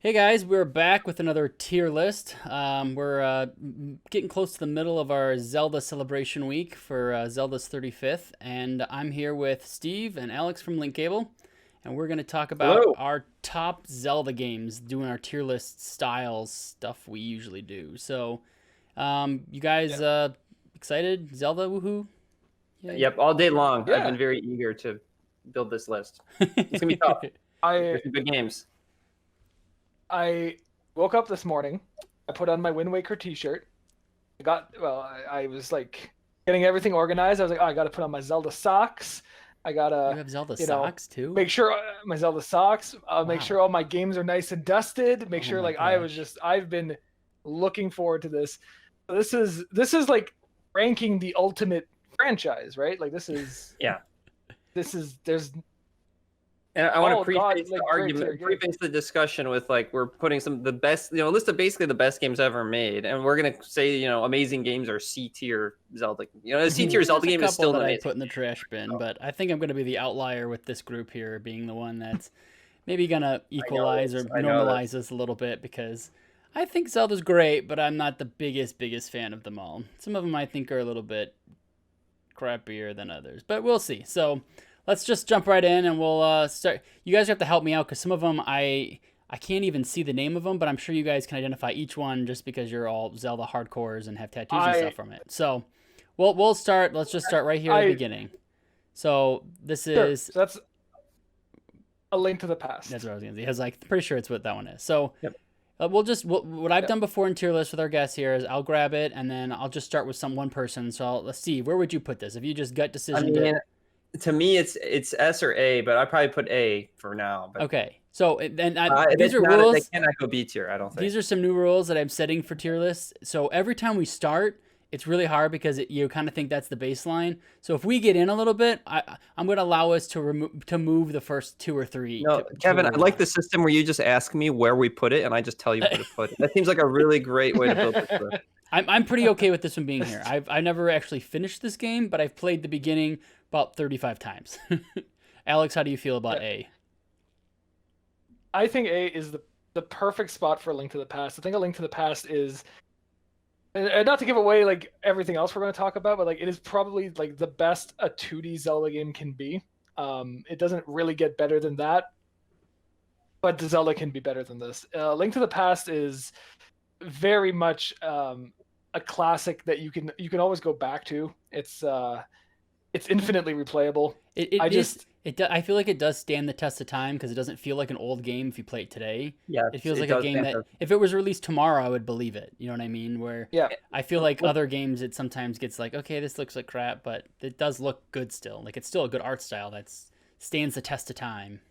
Hey guys, we're back with another tier list. We're getting close to the middle of our Zelda celebration week for Zelda's 35th, and I'm here with Steve and Alex from Link Cable, and we're going to talk about Hello. our top Zelda games, doing our tier list styles stuff we usually do. So, you guys Yeah. excited? Zelda, woohoo! Yay. Yep, all day long. I've Yeah. been very eager to build this list. It's gonna be tough. I There's some good games. I woke up this morning. I put on my Wind Waker t-shirt. I was like getting everything organized. I was like, oh, I got to put on my Zelda socks. I You gotta, have Zelda you know, socks too? make sure my Zelda socks. Make Wow. sure all my games are nice and dusted. Make Oh sure my like gosh. I've been looking forward to this. This is like ranking the ultimate franchise, right? Like Yeah. there's And I want to oh god, preface the like great tier argument, game. preface the discussion with like we're putting some of the best, a list of basically the best games ever made, and we're gonna say amazing games are C tier Zelda. A C tier There's Zelda a game is couple still an that I amazing. put in the trash bin, but I think I'm going to be the outlier with this group here, being the one that's maybe going to equalize or I know this. normalize this a little bit because I think Zelda's great, but I'm not the biggest fan of them all. Some of them I think are a little bit crappier than others, but we'll see. So let's just jump right in and we'll start. You guys have to help me out because some of them I can't even see the name of them, but I'm sure you guys can identify each one just because you're all Zelda hardcores and have tattoos and I stuff from it. So we'll start. Let's just start right here at the I beginning. So this Sure. is So that's A Link to the Past. that's what I was gonna say. I was like pretty sure it's what that one is. So Yep. what I've Yep. done before in tier list with our guests here is I'll grab it and then I'll just start with one person. So let's see, where would you put this if you just gut I decision mean, to me, it's S or A, but I probably put A for now. But Okay, so then these that's are not. They rules. cannot go B tier. I don't think. These are some new rules that I'm setting for tier lists. So every time we start, it's really hard because you kind of think that's the baseline. So if we get in a little bit, I'm going to allow us to move the first two or three. No, to Kevin, I where we like want. the system where you just ask me where we put it, and I just tell you where to put it. That seems like a really great way to build this list. I'm pretty okay with this one being here. I never actually finished this game, but I've played the beginning about 35 times. Alex, how do you feel about A? I think A is the perfect spot for A Link to the Past. I think A Link to the Past is, and not to give away like everything else we're going to talk about, but like it is probably like the best a 2D Zelda game can be. It doesn't really get better than that, but the Zelda can be better than this. Link to the Past is very much a classic that you can always go back to. It's infinitely replayable. I feel like it does stand the test of time because it doesn't feel like an old game if you play it today. Yeah, It feels it like a does game stand that the- if it was released tomorrow, I would believe it. You know what I mean? Where Yeah. I feel like other games, it sometimes gets like, okay, this looks like crap, but it does look good still. Like it's still a good art style that stands the test of time.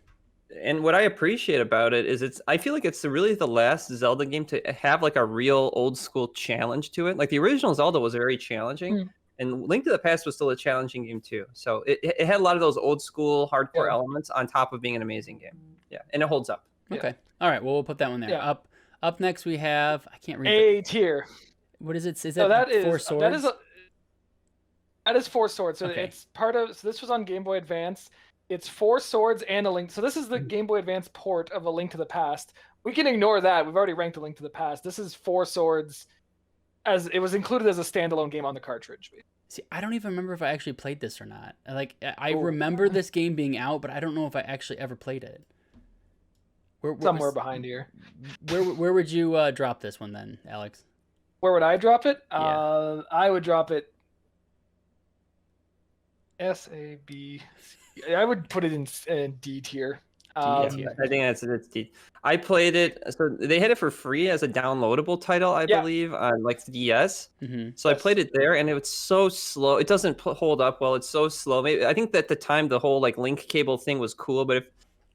And what I appreciate about it is I feel like it's really the last Zelda game to have like a real old school challenge to it. Like the original Zelda was very challenging, Mm. and Link to the Past was still a challenging game too. So it had a lot of those old school hardcore Yeah. elements on top of being an amazing game. Yeah, and it holds up. Yeah. Okay. All right. Well, we'll put that one there. Yeah. Up next we have I can't read. A tier. What is it? Is So that that Four is Swords? that is Four Swords. So Okay. it's part of. So this was on Game Boy Advance. It's Four Swords and A Link. So this is the Game Boy Advance port of A Link to the Past. We can ignore that. We've already ranked A Link to the Past. This is Four Swords, as it was included as a standalone game on the cartridge. See, I don't even remember if I actually played this or not. Like, I Ooh. remember this game being out, but I don't know if I actually ever played it. Somewhere behind here. Where would you drop this one then, Alex? Where would I drop it? Yeah. I would drop it S A B. I would put it in D tier. D Yeah, tier. I think it's deep. I played it. So they had it for free as a downloadable title, I Yeah. believe, on like DS. Mm-hmm. So I Yes. played it there, and it was so slow. It doesn't hold up well. It's so slow. Maybe I think that at the time the whole like link cable thing was cool, but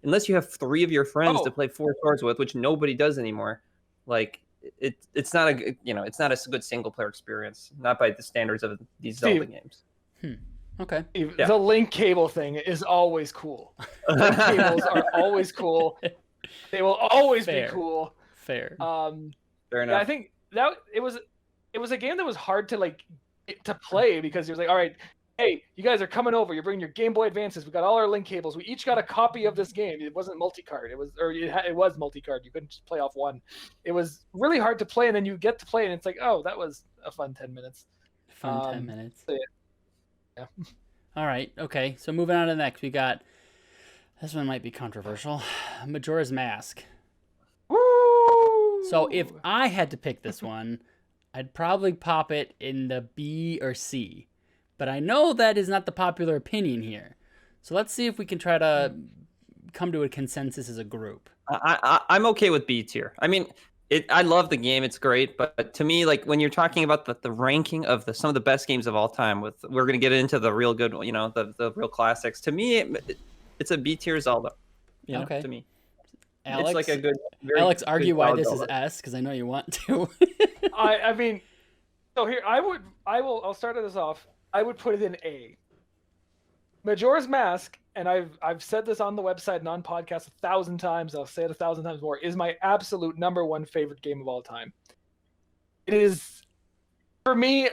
unless you have three of your friends to Oh. play Four Swords with, which nobody does anymore, like it's not it's not a good single player experience, not by the standards of these Zelda Steve. games. Okay. Yeah. The link cable thing is always cool. Link cables are always cool. They will always Fair. be cool. Fair. Fair Yeah, enough. I think that it was a game that was hard to like to play because it was like, all right, hey, you guys are coming over. You're bringing your Game Boy Advances. We got all our link cables. We each got a copy of this game. It wasn't multi-card. It was multi-card. You couldn't just play off one. It was really hard to play, and then you get to play, and it's like, oh, that was a fun 10 minutes. Fun 10 minutes. So yeah. All right. Okay. So moving on to the next, we got this one might be controversial. Majora's Mask. Woo! So if I had to pick this one, I'd probably pop it in the B or C. But I know that is not the popular opinion here. So let's see if we can try to come to a consensus as a group. I'm okay with B tier. I mean, I love the game. It's great. But to me, like when you're talking about the ranking of some of the best games of all time, we're going to get into the real good, the real classics. To me, it's a B tier Zelda. Okay. To me. Alex, it's like a good. Alex, argue why this is Zelda. S, because I know you want to. I mean, so here I'll start this off. I would put it in A. Majora's Mask, and I've said this on the website and on podcast 1,000 times. I'll say it 1,000 times more. Is my absolute number one favorite game of all time. It is, for me,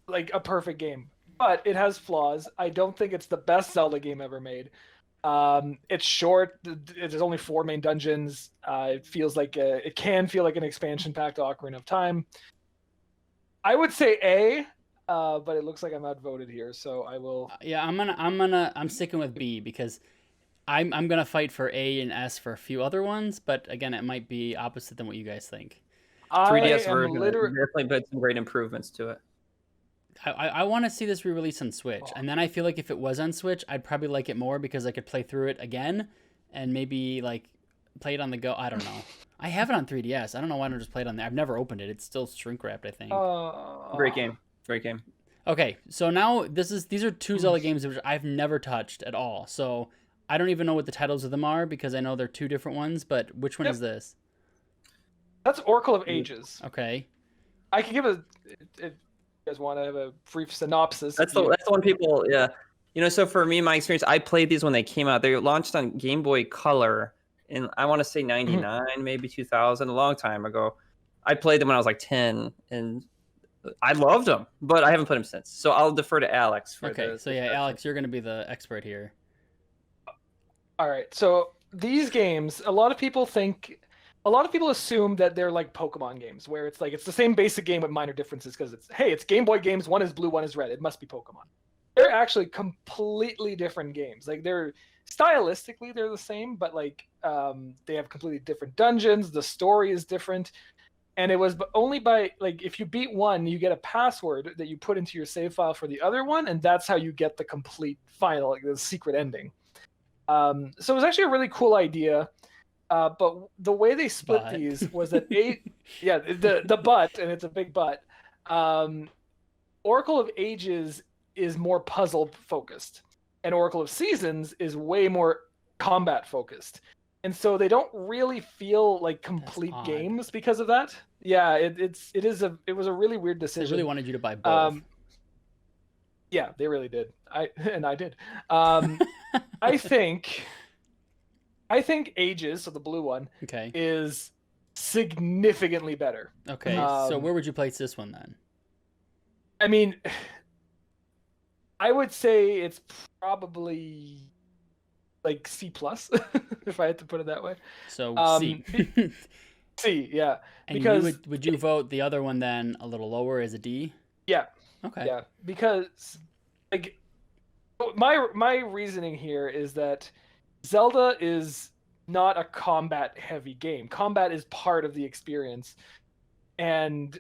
like a perfect game, but it has flaws. I don't think it's the best Zelda game ever made. It's short. There's only 4 main dungeons. It feels like it can feel like an expansion pack to Ocarina of Time. I would say A. But it looks like I'm outvoted here, so I will. Yeah, I'm sticking with B because I'm gonna fight for A and S for a few other ones, but again, it might be opposite than what you guys think. 3DS version definitely put some great improvements to it. I want to see this re-release on Switch, and then I feel like if it was on Switch, I'd probably like it more because I could play through it again, and maybe like play it on the go. I don't know. I have it on 3DS. I don't know why I don't just play it on there. I've never opened it. It's still shrink wrapped, I think. Great game. Great game. Okay, so now these are 2 Zelda games which I've never touched at all. So I don't even know what the titles of them are because I know they're 2 different ones. But which one is this? That's Oracle of Ages. Okay. I can give if you guys want to have a brief synopsis. That's the one people. Yeah. So for me, my experience, I played these when they came out. They launched on Game Boy Color in I want to say 99, maybe 2000, a long time ago. I played them when I was like 10 and. I loved them, but I haven't played them since. So I'll defer to Alex for Okay, so yeah, Alex, you're going to be the expert here. All right. So these games, a lot of people assume that they're like Pokemon games, where it's like it's the same basic game with minor differences because it's Game Boy games. One is blue, one is red. It must be Pokemon. They're actually completely different games. Like they're stylistically they're the same, but like they have completely different dungeons. The story is different. And it was only by, like, if you beat one, you get a password that you put into your save file for the other one, and that's how you get the complete final, like the secret ending. So it was actually a really cool idea. But the way they split these was that the butt, and it's a big butt. Oracle of Ages is more puzzle focused, and Oracle of Seasons is way more combat focused. And so they don't really feel like complete games because of that. Yeah, it was a really weird decision. They really wanted you to buy both. Yeah, they really did. I did. I think Ages, so the blue one, is significantly better. Okay, so where would you place this one then? I mean, I would say it's probably like C+, if I had to put it that way. So C. C, yeah. And because would you vote the other one then a little lower as a D? Yeah. Okay. Yeah, because like my reasoning here is that Zelda is not a combat heavy game. Combat is part of the experience. And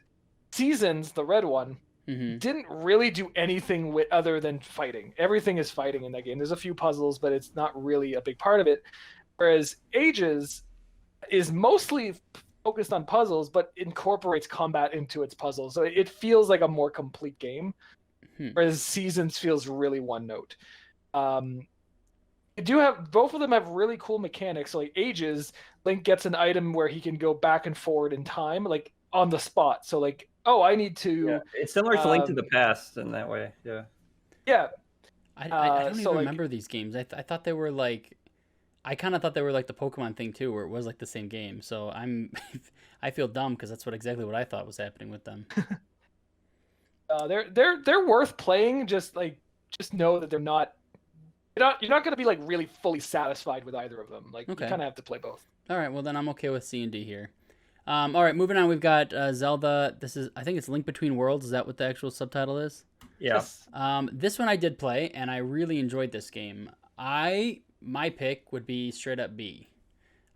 Seasons, the red one, didn't really do anything other than fighting. Everything is fighting in that game. There's a few puzzles, but it's not really a big part of it. Whereas Ages is mostly focused on puzzles, but incorporates combat into its puzzles. So it feels like a more complete game. Whereas Seasons feels really one note. You do have both of them have really cool mechanics. So like Ages, Link gets an item where he can go back and forward in time, like on the spot. So like, oh, I need to. Yeah, it's similar to Link to the Past in that way. Yeah. Yeah. I don't even remember these games. I thought they were like. I kind of thought they were like the Pokemon thing too, where it was like the same game. So I feel dumb because that's exactly what I thought was happening with them. They're worth playing just just know that you're not going to be like really fully satisfied with either of them. Like Okay. you kind of have to play both. All right, well then I'm okay with C and D here. All right, moving on. We've got Zelda. I think it's Link Between Worlds. Is that what the actual subtitle is? Yeah. Yes. This one I did play, and I really enjoyed this game. My pick would be straight up B.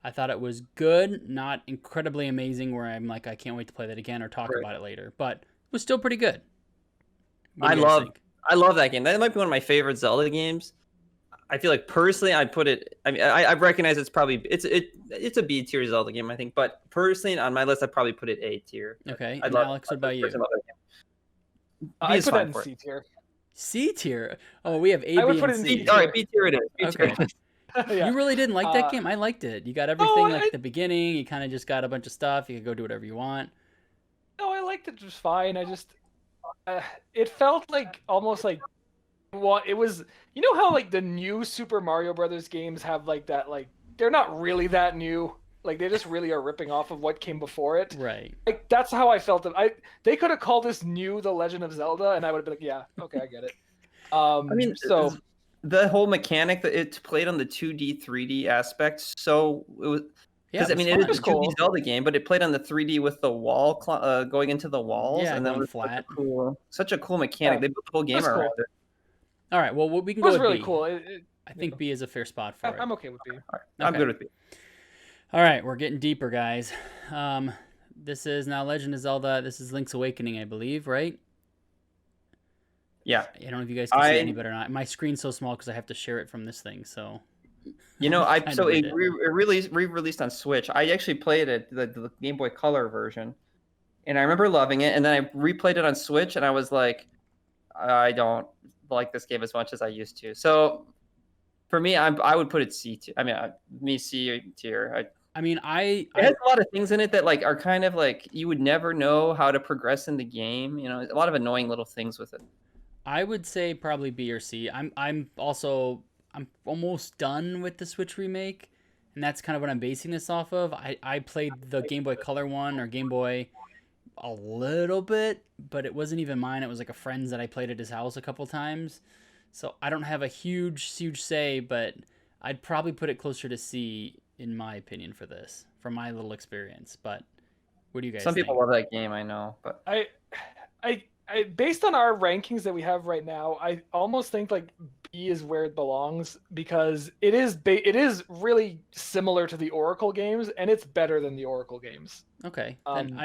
I thought it was good, not incredibly amazing, where I'm like, I can't wait to play that again or talk about it later, but it was still pretty good. What do you guys think? I love that game. That might be one of my favorite Zelda games. I feel like personally, I'd put it. I mean, I recognize it's a B tier Zelda game, I think. But personally, on my list, I'd probably put it A tier. Okay. And Alex, what about you? I put that in C tier. C tier. Oh, we have A, I would B, put and it in C. D. All right, B tier it is. B tier Okay. it is. Yeah. You really didn't like that game? I liked it. You got everything like I- at the beginning. You kind of just got a bunch of stuff. You could go do whatever you want. No, I liked it just fine. I just, it felt like almost like, well, it was. You know how like the new Super Mario Brothers games have like that, like they're not really that new. Like they just really are ripping off of what came before it. Right. Like that's how I felt. They could have called this new The Legend of Zelda, and I would have been like, yeah, okay, I get it. I mean, so the whole mechanic that it played on the 2D, 3D aspect, so it was. Yeah, Because I mean, it is a 2D cool. Zelda game, but it played on the 3D with the wall going into the walls, Yeah, and then going was flat. such a cool mechanic. Yeah, They built the whole game that's cool. around it. All right. Well, we can it go was with really B. cool. I think B is a fair spot for it. I'm okay with B. All right, I'm Okay. good with B. All right, we're getting deeper, guys. This is now Legend of Zelda. This is Link's Awakening, I believe, right? Yeah. I don't know if you guys can see any better or not. My screen's so small because I have to share it from this thing. So, You know, Kind of it did. re-released on Switch. I actually played it, the Game Boy Color version, and I remember loving it. And then I replayed it on Switch, and I was like, I don't like this game as much as I used to. So, for me, I would put it C tier. I mean, C tier. I mean, It has a lot of things in it that like are kind of like you would never know how to progress in the game. You know, a lot of annoying little things with it. I would say probably B or C. I'm almost done with the Switch remake, and that's kind of what I'm basing this off of. I played the Game Boy Color one or Game Boy a little bit, but it wasn't even mine. It was like a friend's that I played at his house a couple times. So I don't have a huge say, but I'd probably put it closer to C in my opinion for this, from my little experience. But what do you guys Some think? people love that game, I know, but I based on our rankings that we have right now, I almost think like B is where it belongs because it is really similar to the Oracle games and it's better than the Oracle games. Okay, then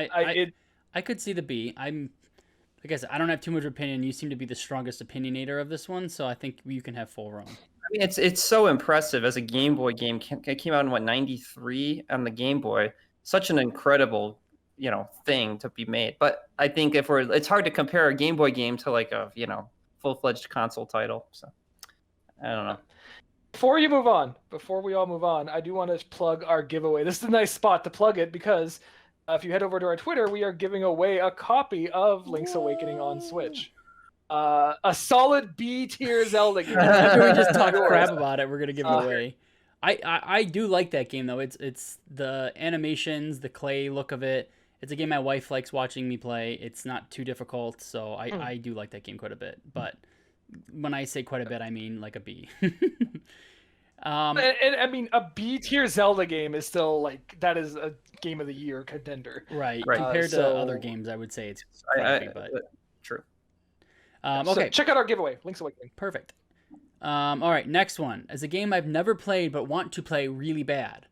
I could see the B. Like I said, I don't have too much opinion. You seem to be the strongest opinionator of this one, so I think you can have full roam. I mean, it's so impressive as a Game Boy game. It came out in '93 on the Game Boy. Such an incredible, thing to be made. But I think it's hard to compare a Game Boy game to like a full-fledged console title. So I don't know. Before we all move on, I do want to plug our giveaway. This is a nice spot to plug it because if you head over to our Twitter, we are giving away a copy of Link's Awakening on Switch. A solid B tier Zelda game. After we just talk crap about it, we're gonna give it away. I do like that game though. It's the animations, the clay look of it. It's a game my wife likes watching me play. It's not too difficult, so I do like that game quite a bit. But when I say quite a bit, I mean like a B. And I mean, a B tier Zelda game is still that is a game of the year contender. Right. Right. Compared to So- other games, I would say it's crappy, but True. okay. So check out our giveaway, Link's Awakening. Perfect. All right, next one. As a game I've never played but want to play really bad.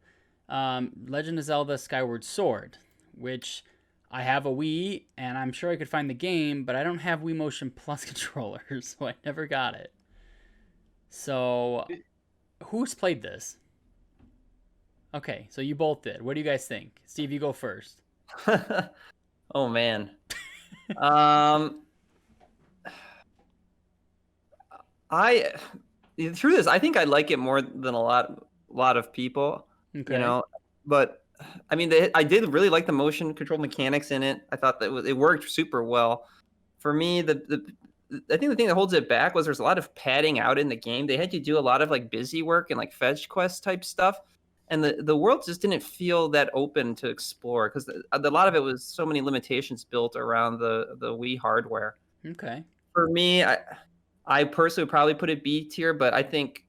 Legend of Zelda Skyward Sword, which I have a Wii, and I'm sure I could find the game, but I don't have Wii Motion Plus controllers, so I never got it. So, who's played this? Okay, so you both did. What do you guys think? Steve, you go first. Oh man. Through this, I think I like it more than a lot of people. Okay. But I mean, I did really like the motion control mechanics in it. I thought that it worked super well. For me, I think the thing that holds it back was there's a lot of padding out in the game. They had you do a lot of busy work and fetch quest type stuff, and the world just didn't feel that open to explore because a lot of it was so many limitations built around the Wii hardware. Okay. For me, I personally would probably put it B tier, but I think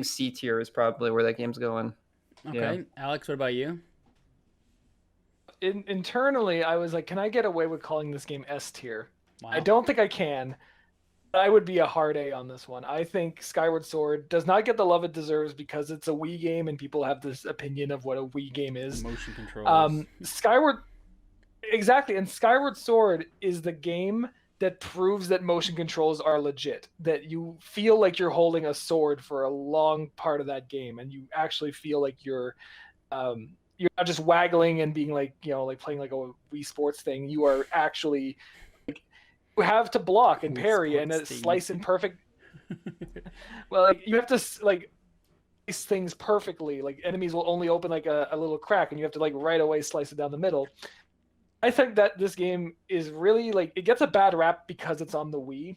C tier is probably where that game's going. Okay, Alex, what about you? Internally, I was like, can I get away with calling this game S tier? Wow. I don't think I can. I would be a hard A on this one. I think Skyward Sword does not get the love it deserves because it's a Wii game and people have this opinion of what a Wii game is. Motion controls. Exactly, and Skyward Sword is the game that proves that motion controls are legit. That you feel like you're holding a sword for a long part of that game, and you actually feel like you're not just waggling and being like, like playing like a Wii Sports thing. You are actually you have to block and parry and slice in perfect. Well, like, you have to slice things perfectly. Like enemies will only open like a little crack, and you have to like right away slice it down the middle. I think that this game is really like it gets a bad rap because it's on the Wii.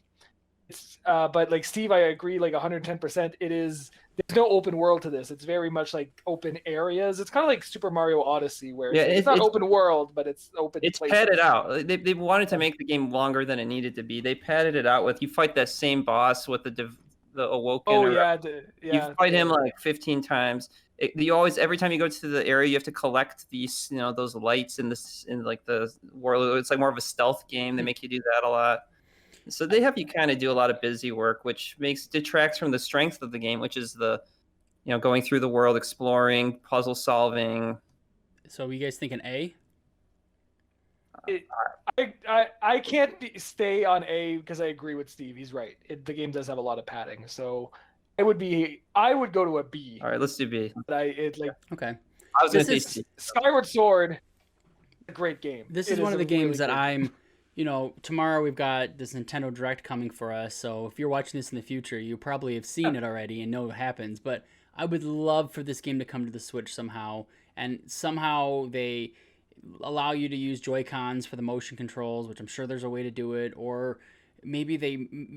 But like Steve, I agree like 110%. There's no open world to this. It's very much like open areas. It's kind of like Super Mario Odyssey, where it's not open world, but it's open. It's places. padded out. They wanted to make the game longer than it needed to be. They padded it out with you fight that same boss with the Awoken. Oh you fight him like 15 times. Every time you go to the area, you have to collect these, those lights in like the world. It's like more of a stealth game. They make you do that a lot. So they have you kind of do a lot of busy work, which detracts from the strength of the game, which is the, going through the world, exploring, puzzle solving. So you guys think an A? I can't stay on A because I agree with Steve. He's right. The game does have a lot of padding, so I would go to a B. All right, let's do B. But okay. I was going to say C. Skyward Sword, a great game. This is one of the games that I'm. Tomorrow we've got this Nintendo Direct coming for us, so if you're watching this in the future, you probably have seen it already and know what happens, but I would love for this game to come to the Switch somehow, and somehow they allow you to use Joy-Cons for the motion controls, which I'm sure there's a way to do it, or maybe they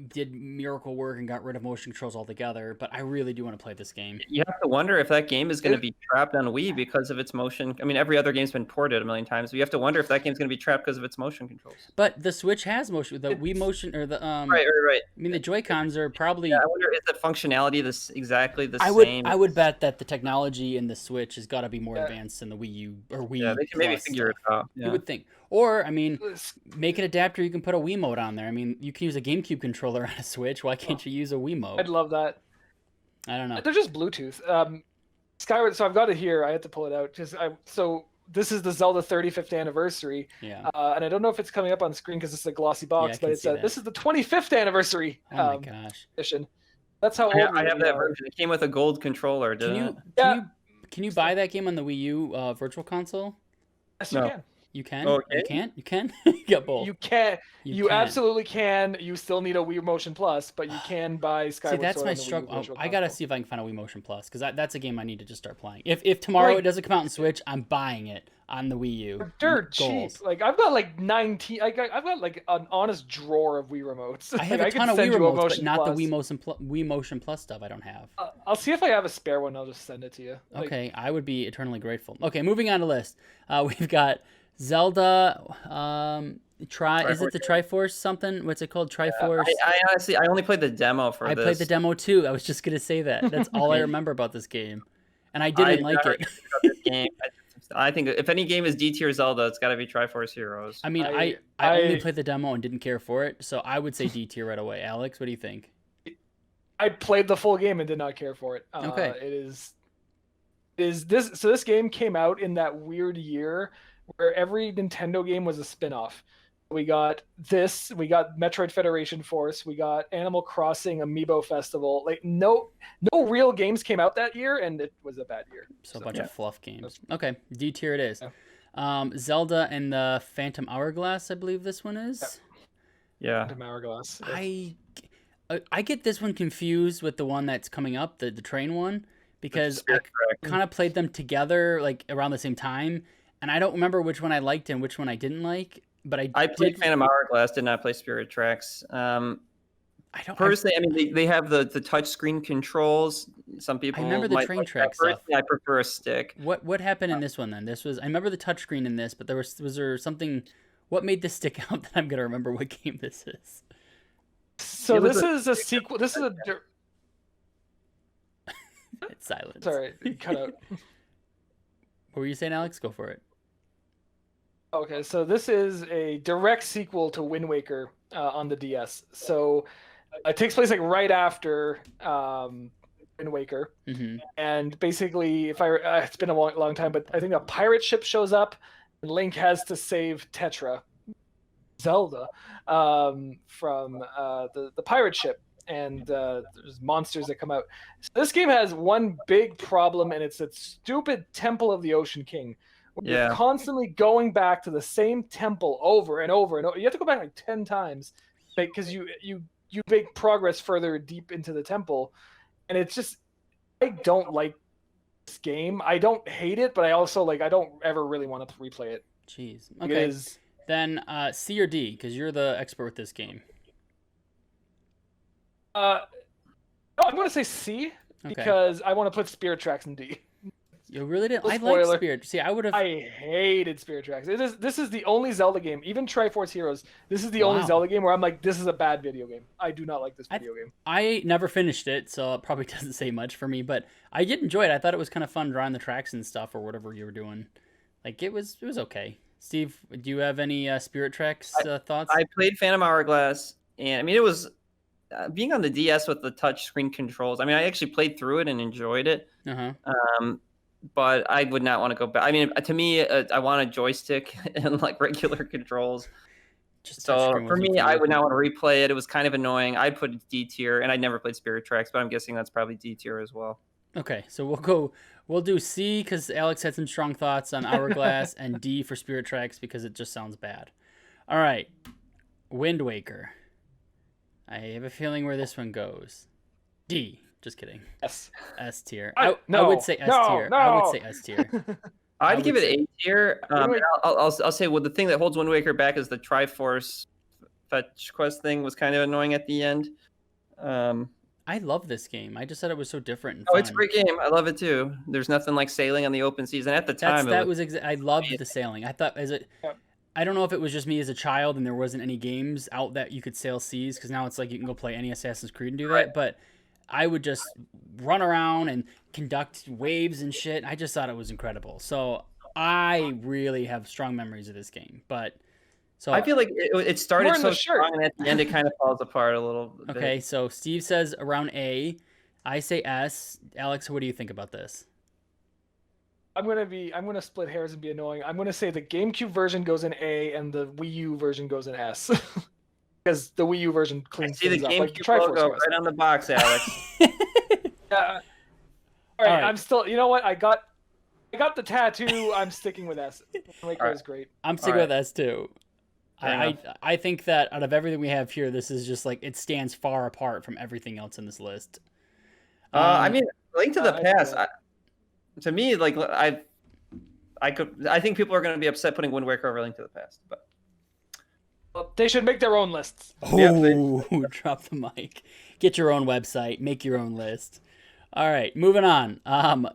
did miracle work and got rid of motion controls altogether, but I really do want to play this game. You have to wonder if that game is going to be trapped on Wii because of its motion. I mean, every other game's been ported a million times, but you have to wonder if that game's going to be trapped because of its motion controls. But the Switch has motion, the Wii motion, or the Right. I mean, the Joy-Cons are probably. Yeah, I wonder is the functionality exactly the same? I would bet that the technology in the Switch has got to be more advanced than the Wii U or Wii. Yeah, they can maybe figure it out. Yeah. You would think, or I mean, make an adapter you can put a Wiimote on there. I mean, you can use a GameCube controller on a Switch. Why can't you use a Wiimote? I'd love that. I don't know. They're just Bluetooth. Skyward. So I've got it here. I had to pull it out. So this is the Zelda 35th anniversary. Yeah. And I don't know if it's coming up on screen because it's a glossy box, but this is the 25th anniversary. Oh my gosh. Edition. That's how old I have that version. It came with a gold controller. Can you buy that game on the Wii U Virtual Console? Yes, you can. You can? Oh, okay. You can't? You can? You got both. You can. You absolutely can. You still need a Wii Motion Plus, but you can buy Skyward Sword. See, that's my struggle. I gotta see if I can find a Wii Motion Plus because that's a game I need to just start playing. If tomorrow it doesn't come out on Switch, I'm buying it on the Wii U. They're cheap. Like I've got like 19. I've got like an honest drawer of Wii remotes. I have a ton of Wii remotes, but not the Wii Motion Plus stuff. I don't have. I'll see if I have a spare one. I'll just send it to you. Okay, I would be eternally grateful. Okay, moving on to list. We've got Zelda. Is it the Triforce something? What's it called? Triforce. I honestly, I only played the demo for this. I played the demo too. I was just gonna say that. That's all I remember about this game, and I didn't like it. This game. I think if any game is D tier Zelda, it's got to be Triforce Heroes. I mean, I only played the demo and didn't care for it, so I would say D tier right away. Alex, what do you think? I played the full game and did not care for it. Okay. This game came out in that weird year where every Nintendo game was a spin-off. We got Metroid Federation Force, we got Animal Crossing Amiibo Festival. Like no real games came out that year, and it was a bad year. So a bunch of fluff games. Okay, D tier it is. Yeah. Zelda and the Phantom Hourglass, I believe this one is. Yeah. Phantom Hourglass. I get this one confused with the one that's coming up, the train one, because I kind of played them together like around the same time, and I don't remember which one I liked and which one I didn't like. But I played Phantom Hourglass, did not play Spirit Tracks. I mean, they have the touchscreen controls. Some people. I remember the train track stuff. I prefer a stick. What happened in this one then? I remember the touchscreen in this, but was there something? What made this stick out that I'm gonna remember what game this is? So this is a sequel. This is a. It's silence. Sorry, cut out. What were you saying, Alex? Go for it. Okay, so this is a direct sequel to Wind Waker on the DS. So it takes place like right after Wind Waker, and basically, it's been a long time, but I think a pirate ship shows up, and Link has to save Tetra, Zelda, from the pirate ship, and there's monsters that come out. So this game has one big problem, and it's that stupid Temple of the Ocean King. You're constantly going back to the same temple over and over and over. You have to go back like 10 times because you make progress further deep into the temple. And it's just, I don't like this game. I don't hate it, but I also I don't ever really want to replay it. Jeez. Okay. Then C or D, because you're the expert with this game. No, I'm going to say C because I want to put Spirit Tracks in D. You really didn't? I like Spirit. See, I would have. I hated Spirit Tracks. This is the only Zelda game, even Triforce Heroes. This is the only Zelda game where I'm like, this is a bad video game. I do not like this video game. I never finished it, so it probably doesn't say much for me. But I did enjoy it. I thought it was kind of fun drawing the tracks and stuff, or whatever you were doing. Like it was okay. Steve, do you have any Spirit Tracks thoughts? I played Phantom Hourglass, and I mean it was being on the DS with the touch screen controls. I mean, I actually played through it and enjoyed it. But I would not want to go back. I mean, to me, I want a joystick and like regular controls. So for me, I would not want to replay it. It was kind of annoying. I'd put it D tier, and I'd never played Spirit Tracks, but I'm guessing that's probably D tier as well. Okay, so we'll do C because Alex had some strong thoughts on Hourglass, and D for Spirit Tracks because it just sounds bad. All right, Wind Waker. I have a feeling where this one goes. D. Just kidding. S tier. I would say S tier. I would say S tier. I'd give it A tier. I'll say, well, the thing that holds Wind Waker back is the Triforce fetch quest thing was kind of annoying at the end. I love this game. I just said it was so different. And fun. It's a great game. I love it too. There's nothing like sailing on the open seas. And at the time, I loved the sailing. I thought I don't know if it was just me as a child and there wasn't any games out that you could sail seas, because now it's like you can go play any Assassin's Creed and do that. But I would just run around and conduct waves and shit. I just thought it was incredible. So I really have strong memories of this game. But so I feel like it started so strong, and at the end it kind of falls apart a little bit. Okay, so Steve says around A. I say S. Alex, what do you think about this? I'm gonna split hairs and be annoying. I'm gonna say the GameCube version goes in A and the Wii U version goes in S. Because the Wii U version cleans things up. See the GameCube logo right on the box, Alex. All right, I'm still. You know what? I got the tattoo. I'm sticking with S. Waker is great. I'm sticking with S too. I think that out of everything we have here, this is just like it stands far apart from everything else in this list. I mean, Link to the Past. To me, like I think people are going to be upset putting Wind Waker over Link to the Past, but. They should make their own lists. Oh, drop the mic. Get your own website. Make your own list. All right, moving on. I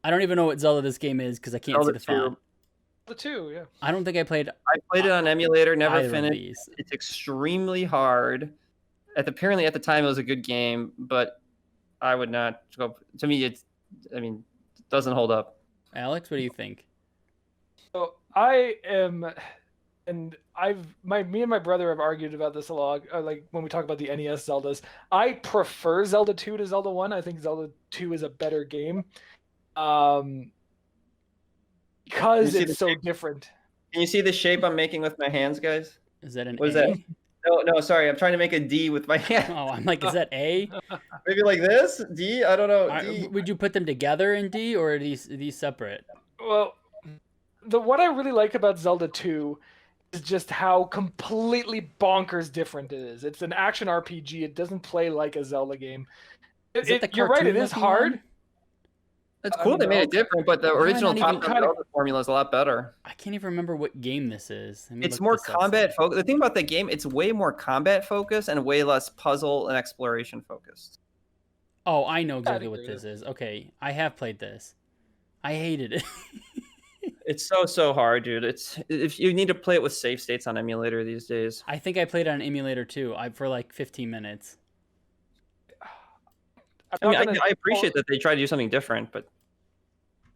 don't even know what Zelda this game is because I can't see the font. The 2, yeah. I don't think I played it on emulator, never finished. It's extremely hard. Apparently at the time it was a good game, but I would not go. To me, it doesn't hold up. Alex, what do you think? So I am... And me and my brother have argued about this a lot. Like when we talk about the NES Zeldas, I prefer Zelda 2 to Zelda 1. I think Zelda 2 is a better game, because it's so different. Can you see the shape I'm making with my hands, guys? Is that an what A? Is that? No, sorry. I'm trying to make a D with my hand. Oh, I'm like, is that A? Maybe like this? D? I don't know. D. Would you put them together in D, or are these separate? Well, what I really like about Zelda 2 is just how completely bonkers different it is. It's an action RPG. It doesn't play like a Zelda game. You're right, it is hard. It's cool they made it different, but the original Top Gun Zelda formula is a lot better. I can't even remember what game this is. It's more combat focused. The thing about the game, it's way more combat focused and way less puzzle and exploration focused. Oh, I know exactly what this is. Okay, I have played this. I hated it. It's so hard, dude. It's if you need to play it with save states on emulator these days. I think I played it on emulator too. For like 15 minutes. I'm not gonna I appreciate that they try to do something different, but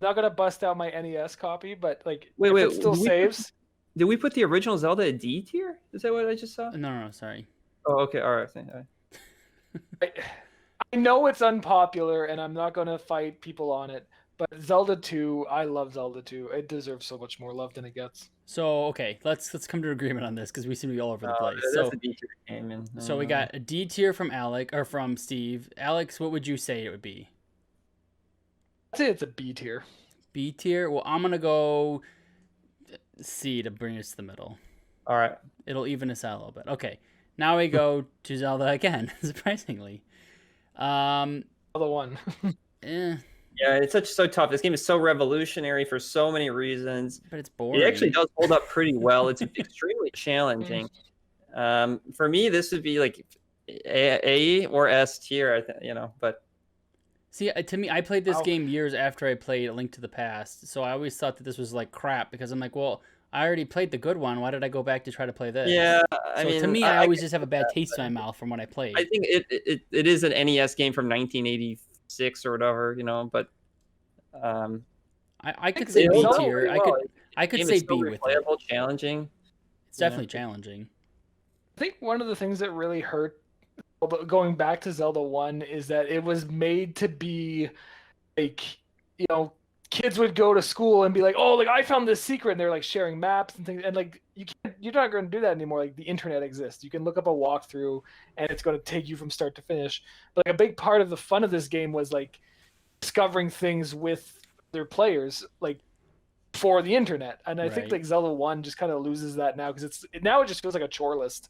not gonna bust out my NES copy, but like wait, if it still saves. Did we put the original Zelda at D tier? Is that what I just saw? No, sorry. Oh, okay, all right. I know it's unpopular, and I'm not gonna fight people on it. But Zelda 2, I love Zelda 2. It deserves so much more love than it gets. So okay, let's come to agreement on this because we seem to be all over the place. That's a D tier game, man. So we got a D tier from from Steve. Alex, what would you say it would be? I'd say it's a B tier. B tier. Well, I'm gonna go C to bring us to the middle. All right. It'll even us out a little bit. Okay, now we go to Zelda again. Surprisingly, Zelda 1. Yeah, it's so tough. This game is so revolutionary for so many reasons. But it's boring. It actually does hold up pretty well. It's extremely challenging. For me, this would be like A or S tier, but see, to me, I played this game years after I played A Link to the Past, so I always thought that this was like crap because I'm like, well, I already played the good one. Why did I go back to try to play this? Yeah, I mean, to me, I always just have a bad taste in my mouth from when I played. I think it is an NES game from 1986 or whatever, but I could say B tier. I could say B with it. Challenging. It's definitely challenging. I think one of the things that really hurt going back to Zelda 1 is that it was made to be like, kids would go to school and be like, oh, like I found this secret, and they're like sharing maps and things, and like you're not going to do that anymore. Like the internet exists. You can look up a walkthrough and it's going to take you from start to finish. But like a big part of the fun of this game was like discovering things with their players, like for the internet. And I think like Zelda 1 just kind of loses that now because now it just feels like a chore list.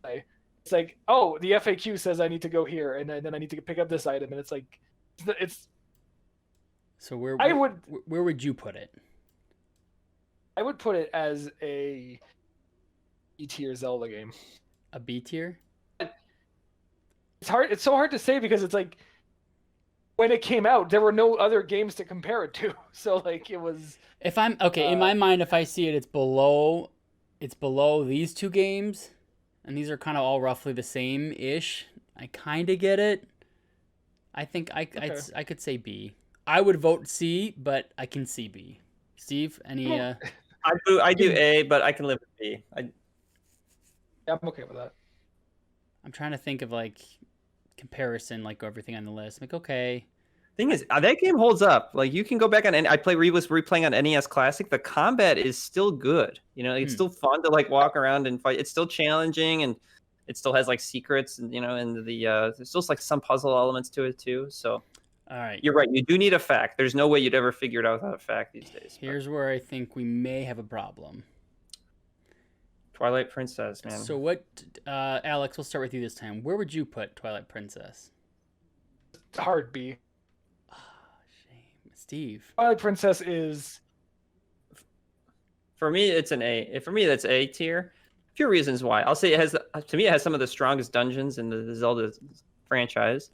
It's like, oh, the FAQ says I need to go here, and then I need to pick up this item, and it's like, it's. So where would you put it? I would put it as a B tier Zelda game. A B tier? It's hard. It's so hard to say because it's like when it came out, there were no other games to compare it to. So like it was. If I'm okay in my mind, if I see it, it's below these two games, and these are kind of all roughly the same ish. I kind of get it. I think I could say B. I would vote C, but I can see B. Steve, any? I do A, but I can live with B. Yeah, I'm okay with that. I'm trying to think of like comparison, like everything on the list. I'm like, okay. Thing is, that game holds up. Like you can go back on, and I was replaying on NES Classic. The combat is still good. It's still fun to like walk around and fight. It's still challenging, and it still has like secrets, and and there's still like some puzzle elements to it too. So. All right. You're right. You do need a fact. There's no way you'd ever figure it out without a fact these days. Here's where I think we may have a problem. Twilight Princess, man. So what, Alex, we'll start with you this time. Where would you put Twilight Princess? Hard B. Oh, shame. Steve. Twilight Princess is... For me, it's an A. For me, that's A tier. A few reasons why. I'll say it has some of the strongest dungeons in the Zelda franchise.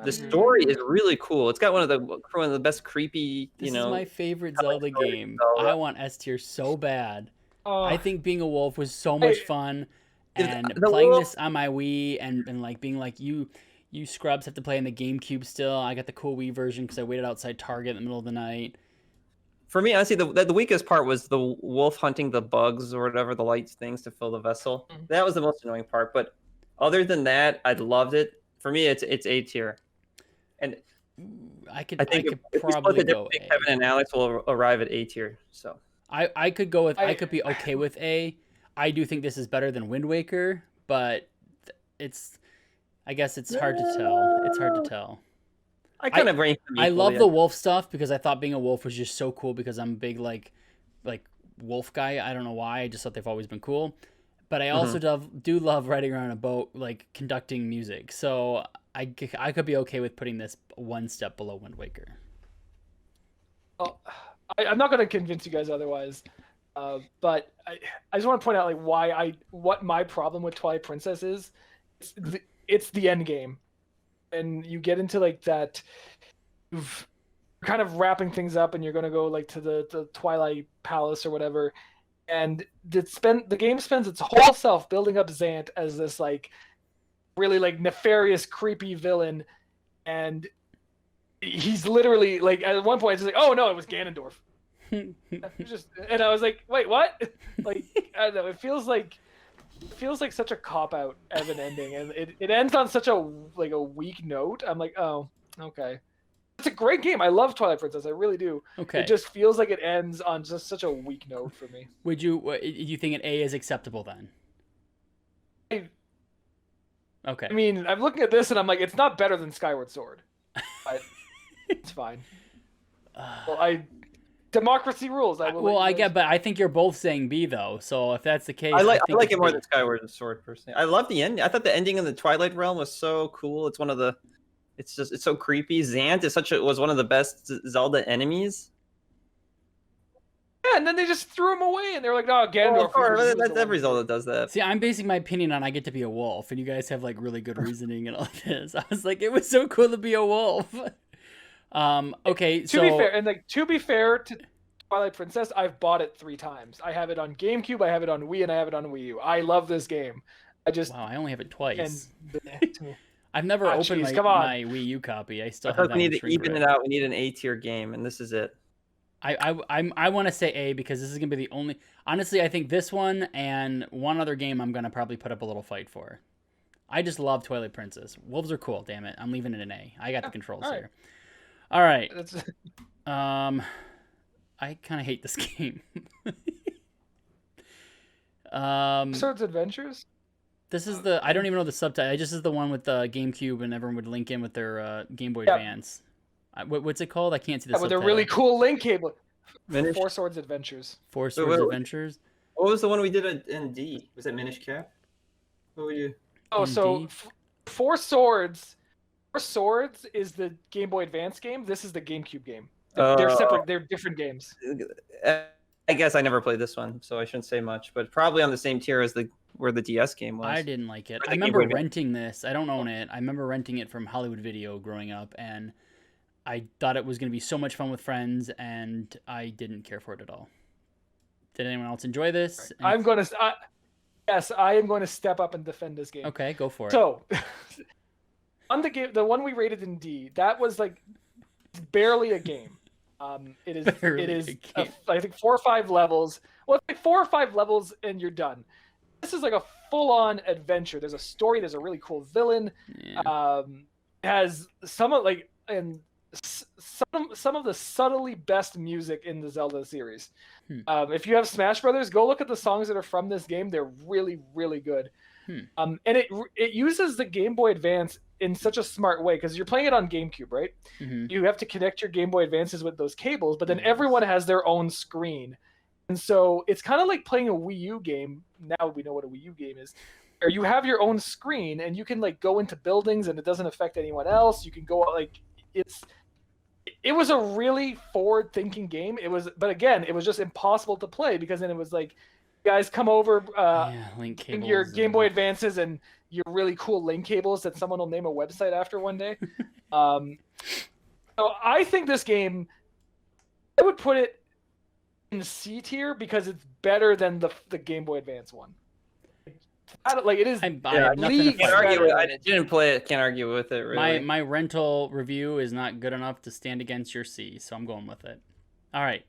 The story is really cool. It's got one of the best creepy, This is my favorite Zelda game. I want S tier so bad. I think being a wolf was so much fun, and playing this on my Wii and like being like you scrubs have to play in the GameCube still. I got the cool Wii version because I waited outside Target in the middle of the night. For me, honestly, the weakest part was the wolf hunting the bugs or whatever, the light things to fill the vessel. That was the most annoying part. But other than that, I loved it. For me, it's A tier, and I think if probably go A. Kevin and Alex will arrive at A tier. So I could go with I could be okay with A. I do think this is better than Wind Waker, but I guess it's hard to tell. It's hard to tell. I kind of rank them equally. I love the wolf stuff because I thought being a wolf was just so cool because I'm a big like wolf guy. I don't know why. I just thought they've always been cool. But I also do love riding around a boat, like conducting music. So I could be okay with putting this one step below Wind Waker. Oh, I'm not going to convince you guys otherwise. But I just want to point out like what my problem with Twilight Princess is. It's the end game, and you get into like that. kind of wrapping things up, and you're going to go like to the Twilight Palace or whatever, and the game spends its whole self building up Zant as this like really like nefarious, creepy villain, and he's literally like at one point it's like, oh no, it was Ganondorf. And I was like, wait, what? Like, I don't know, it feels like such a cop out of an ending, and it ends on such a weak note. I'm like, oh, okay. It's a great game. I love Twilight Princess. I really do. Okay. It just feels like it ends on just such a weak note for me. Would you think an A is acceptable then? Okay. I mean, I'm looking at this and I'm like, it's not better than Skyward Sword, but it's fine. Well, democracy rules. I get, but I think you're both saying B though. So if that's the case, I like think it more than Skyward Sword personally. I love the ending. I thought the ending in the Twilight Realm was so cool. It's one of the, it's so creepy. Zant was one of the best Zelda enemies. Yeah, and then they just threw him away, and they were like, "No, Ganondorf." Well, that's every Zelda does that. See, I'm basing my opinion on I get to be a wolf, and you guys have like really good reasoning and all this. I was like, it was so cool to be a wolf. Okay, to be fair to Twilight Princess, I've bought it 3 times. I have it on GameCube, I have it on Wii, and I have it on Wii U. I love this game. I only have it twice. And I've never opened my Wii U copy. I still have that. We need to even it out. We need an A tier game, and this is it. I want to say A because this is gonna be the only. Honestly, I think this one and one other game I'm gonna probably put up a little fight for. I just love Twilight Princess. Wolves are cool. Damn it, I'm leaving it an A. I got the controls here. All right. I kind of hate this game. Swords Adventures. This is the. I don't even know the subtitle. This is the one with the GameCube, and everyone would link in with their Game Boy Advance. What's it called? I can't see the subtitle. With a really cool link cable. Minish? 4 Swords Adventures. 4 Swords Adventures. What was the one we did in D? Was it Minish Cap? What were you? Oh, so 4 Swords. 4 Swords is the Game Boy Advance game. This is the GameCube game. They're separate. They're different games. I guess I never played this one, so I shouldn't say much. But probably on the same tier as where the DS game was. I didn't like it. I remember renting this. I don't own it. I remember renting it from Hollywood Video growing up, and I thought it was going to be so much fun with friends, and I didn't care for it at all. Did anyone else enjoy this? Right. Yes, I am going to step up and defend this game. Okay, go for it. So, on the game, the one we rated in D, that was like barely a game. It is I think 4 or 5 levels. Well, it's like 4 or 5 levels and you're done. This is like a full-on adventure. There's a story. There's a really cool villain. Yeah. Has some of some of the subtly best music in the Zelda series. If you have Smash Brothers, go look at the songs that are from this game. They're really, really good. And it uses the Game Boy Advance in such a smart way because you're playing it on GameCube, right? Mm-hmm. You have to connect your Game Boy Advances with those cables, but then everyone has their own screen. And so it's kind of like playing a Wii U game. Now we know what a Wii U game is. Where you have your own screen and you can like go into buildings and it doesn't affect anyone else. You can go like it was a really forward-thinking game. But again, it was just impossible to play because then it was like, guys, come over, link cables your Game Boy Advances and your really cool link cables that someone will name a website after one day. So I think this game, I would put it in C tier because it's better than the Game Boy Advance one. Like it is. I didn't play it. Can't argue with it. Really. My rental review is not good enough to stand against your C, so I'm going with it. All right.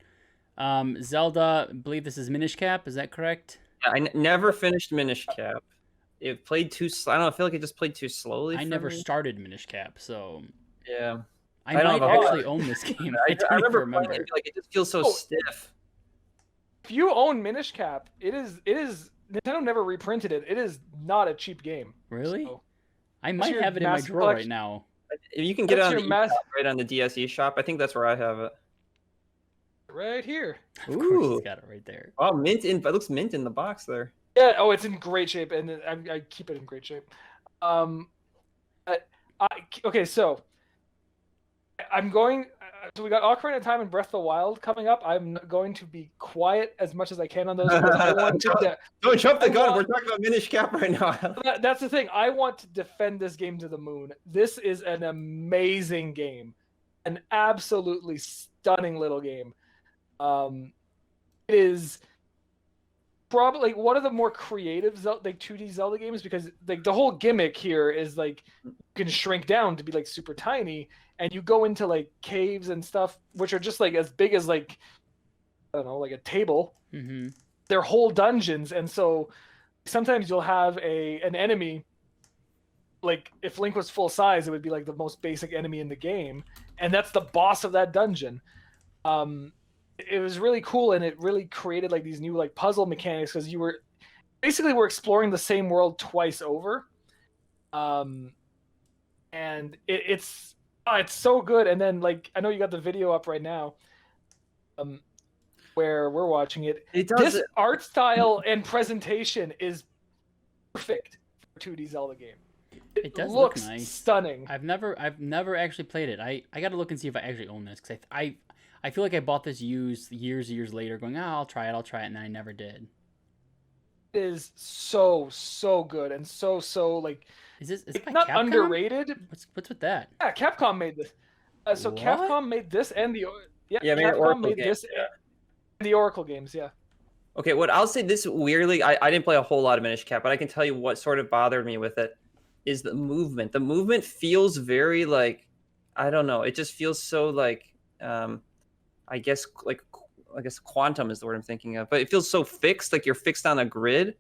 Zelda, I believe this is Minish Cap. Is that correct? Yeah, I never finished Minish Cap. It played too. I don't know. I feel like it just played too slowly. I never started Minish Cap, so yeah. I might actually own this game. I remember remember. Like it just feels so stiff. If you own Minish Cap, it is. Nintendo never reprinted it. It is not a cheap game. Really? So, I might have it in my drawer right now. You can get it on the right on the DSE shop. I think that's where I have it. Right here. Of course, he's got it right there. Oh, it looks mint in the box there. Yeah. Oh, it's in great shape, and I keep it in great shape. Okay, so I'm going. So we got Ocarina of Time and Breath of the Wild coming up. I'm going to be quiet as much as I can on those. Don't jump the gun. We're talking about Minish Cap right now. That's the thing. I want to defend this game to the moon. This is an amazing game. an absolutely stunning little game. It is probably like one of the more creative like 2D Zelda games, because like the whole gimmick here is like you can shrink down to be like super tiny, and you go into like caves and stuff which are just like as big as like, I don't know, like a table. Mm-hmm. They're whole dungeons, and so sometimes you'll have an enemy, like if Link was full size, it would be like the most basic enemy in the game, and that's the boss of that dungeon. It was really cool, and it really created like these new like puzzle mechanics, because you were basically we're exploring the same world twice over. And it's so good. And then like I know you got the video up right now, where we're watching it. This art style and presentation is perfect for a 2D Zelda game. It does looks look nice. Stunning. I've never actually played it. I got to look and see if I actually own this, because I feel like I bought this used years later, going, I'll try it, and then I never did. It is so good, and so like. Is this it's by not Capcom? Underrated? What's with that? Yeah, Capcom made this. So What? Capcom made this and the Capcom Oracle made games, this and the Oracle games. Yeah. Okay, what I'll say this weirdly, I didn't play a whole lot of Minish Cap, but I can tell you what sort of bothered me with it is the movement. The movement feels very like, I don't know, it just feels so like, I guess quantum is the word I'm thinking of, but it feels so fixed, like you're fixed on a grid.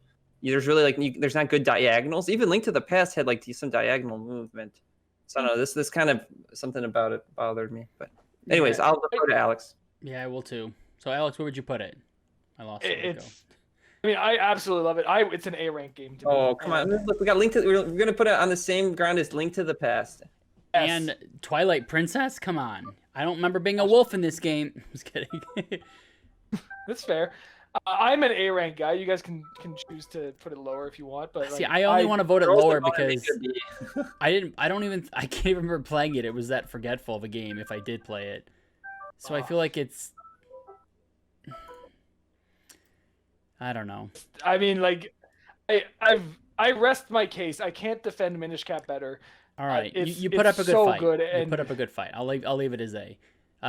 There's really like there's not good diagonals. Even Link to the Past had like decent diagonal movement. So I don't know, this kind of something about it bothered me. But anyways, I'll defer to Alex. Yeah, I will too. So Alex, where would you put it? I lost it. I mean, I absolutely love it. It's an A rank game to me. Oh, come on. Look, we got we're going to put it on the same ground as Link to the Past. Yes. And Twilight Princess? Come on. I don't remember being a wolf in this game. I'm just kidding. That's fair. I'm an A rank guy. You guys can choose to put it lower if you want, but see, I only want to vote it lower because I can't even remember playing it. It was that forgetful of a game if I did play it. So I feel like it's, I don't know. I mean, like, I rest my case. I can't defend Minish Cap better. All right, you put up a good fight. You put up a good fight. I'll leave it as A.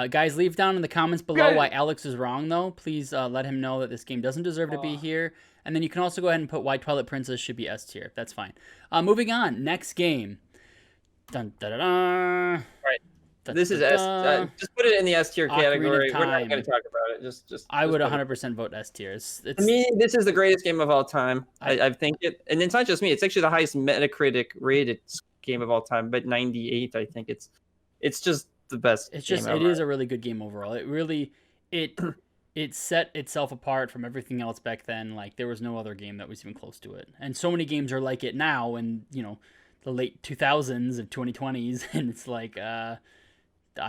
Guys, leave down in the comments below why Alex is wrong, though. Please let him know that this game doesn't deserve to be here. And then you can also go ahead and put why Twilight Princess should be S tier. That's fine. Moving on. Next game. Dun, da, da, da. Right. This is S. Just put it in the S tier category. We're not going to talk about it. Just I would 100% vote S tier. To me, this is the greatest game of all time. I think it, and it's not just me. It's actually the highest Metacritic rated game of all time, but 98. I think it's just the best. It is a really good game overall. It really it set itself apart from everything else back then. Like there was no other game that was even close to it, and so many games are like it now. And the late 2000s and 2020s, and it's like I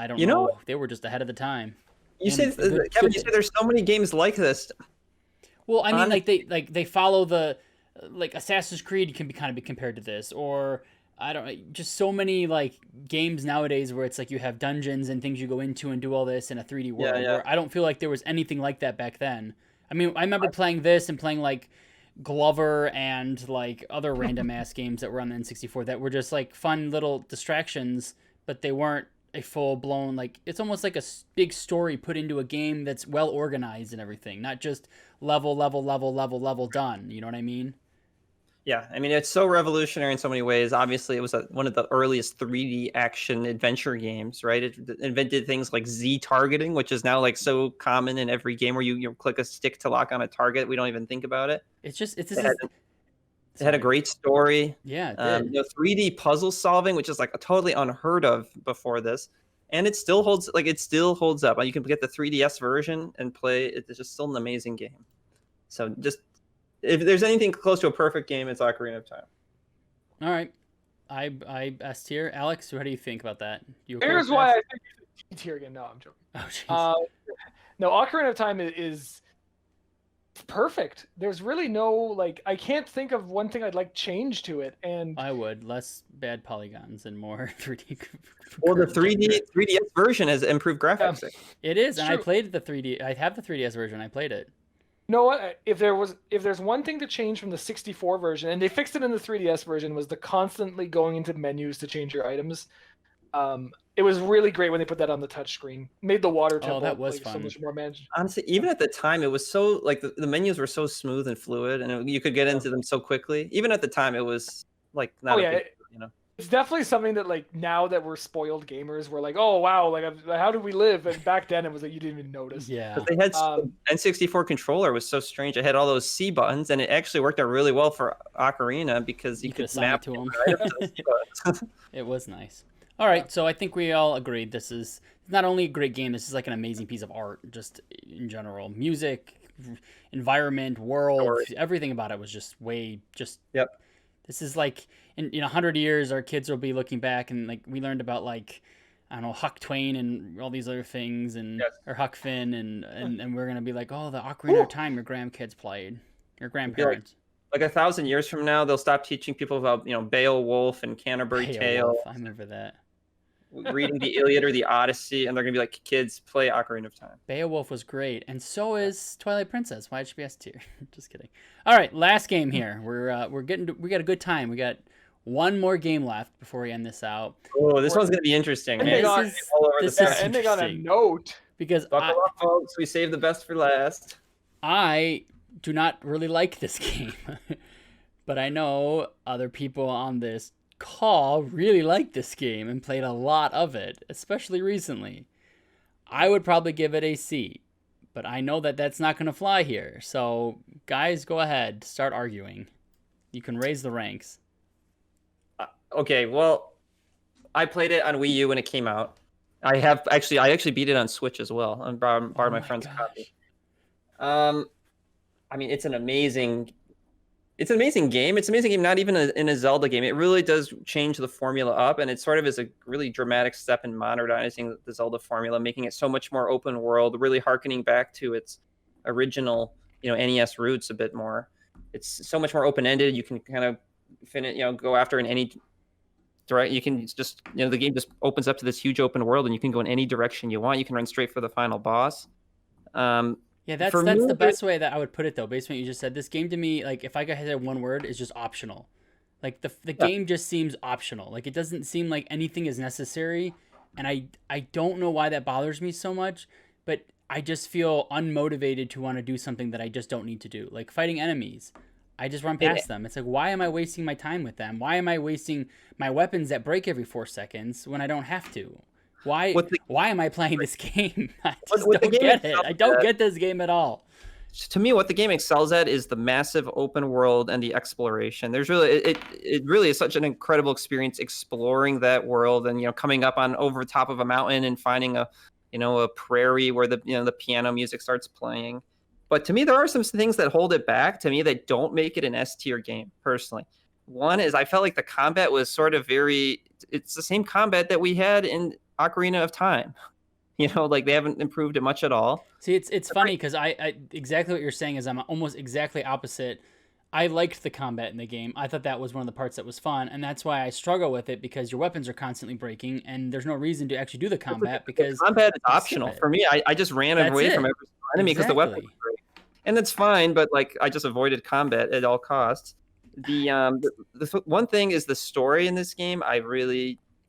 don't know. They were just ahead of the time. You said, Kevin, you said there's so many games like this. Well, I mean, they follow the Assassin's Creed can be compared to this, or I don't know, just so many like games nowadays where it's like you have dungeons and things you go into and do all this in a 3D world. Yeah. Where I don't feel like there was anything like that back then. I mean, I remember playing this and playing like Glover and like other random ass games that were on the N64 that were just like fun little distractions, but they weren't a full blown, like it's almost like a big story put into a game that's well organized and everything, not just level done. You know what I mean? Yeah, I mean, it's so revolutionary in so many ways. Obviously, it was one of the earliest 3D action adventure games, right? It invented things like Z targeting, which is now like so common in every game where you click a stick to lock on a target. We don't even think about it. It had a great story. Yeah, it did. 3D puzzle solving, which is like totally unheard of before this, and it still holds up. You can get the 3DS version and play. It's just still an amazing game. So just. If there's anything close to a perfect game, it's Ocarina of Time. All right. I S tier. Alex, what do you think about that? Here's why I think it's a tier again. No, I'm joking. Oh, no, Ocarina of Time is perfect. There's really no, I can't think of one thing I'd like change to it. And I would. Less bad polygons and more 3D. Well, the 3DS version has improved graphics. Yeah, it is, and I played the 3D. I have the 3DS version. I played it. You know what? If there's one thing to change from the 64 version, and they fixed it in the 3DS version, was the constantly going into menus to change your items. it was really great when they put that on the touch screen. Made the water temple that was like, so fun. much more manageable. Honestly, even at the time, it was so like the menus were so smooth and fluid, and you could get into them so quickly. Even at the time, it was like not a big, you know. It's definitely something that like now that we're spoiled gamers, we're like, oh wow, like how did we live? And back then it was like you didn't even notice. Yeah. But they had N64 controller was so strange. It had all those C buttons, and it actually worked out really well for Ocarina because you could assign map it to them. items to C buttons. It was nice. All right, so I think we all agreed this is not only a great game, this is like an amazing piece of art just in general. Music, environment, world, Story. everything about it was just Yep. This is like in 100 years our kids will be looking back and like we learned about like I don't know, Huck Twain and all these other things and or Huck Finn and we're going to be like, "Oh, the Ocarina of Time your grandkids played." Your grandparents. Like 1,000 years from now, they'll stop teaching people about, Beowulf and Canterbury Tales. I remember that. Reading the Iliad or the Odyssey, and they're gonna be like, kids, play Ocarina of Time. Beowulf was great, and so is Twilight Princess. Why it should be S tier? Just kidding. All right, last game here. We got a good time. We got one more game left before we end this out. Oh, this one's gonna be interesting, man. This is ending on a note. Because buckle up, folks. We saved the best for last. I do not really like this game, but I know other people on this call really like this game and played a lot of it, especially recently. I would probably give it a C, but I know that that's not going to fly here. So, guys, go ahead, start arguing. You can raise the ranks. Okay, well, I played it on Wii U when it came out. I actually beat it on Switch as well. I borrowed my friend's copy. I mean, it's an amazing game. It's an amazing game, not even in a Zelda game. It really does change the formula up, and it sort of is a really dramatic step in modernizing the Zelda formula, making it so much more open world, really harkening back to its original, NES roots a bit more. It's so much more open-ended. You can kind of go after in any direct. You can just, the game just opens up to this huge open world, and you can go in any direction you want. You can run straight for the final boss. Yeah, that's the best way that I would put it, though, based on what you just said. This game to me, like, if I could say one word, is just optional. Like, the game just seems optional. Like, it doesn't seem like anything is necessary, and I don't know why that bothers me so much, but I just feel unmotivated to want to do something that I just don't need to do. Like, fighting enemies. I just run past them. It's like, why am I wasting my time with them? Why am I wasting my weapons that break every 4 seconds when I don't have to? Why am I playing this game? I just don't get it. I don't get this game at all. To me, what the game excels at is the massive open world and the exploration. There's really it really is such an incredible experience exploring that world and coming up on over top of a mountain and finding a prairie where the piano music starts playing. But to me, there are some things that hold it back to me that don't make it an S tier game personally. One is I felt like the combat was sort of it's the same combat that we had in Ocarina of Time. Like they haven't improved it much at all. See, it's funny because I exactly what you're saying is I'm almost exactly opposite. I liked the combat in the game. I thought that was one of the parts that was fun, and that's why I struggle with it because your weapons are constantly breaking, and there's no reason to actually do the combat because the combat is optional for me. I just ran away from every enemy because the weapon was great, and that's fine. But like I just avoided combat at all costs. The one thing is the story in this game.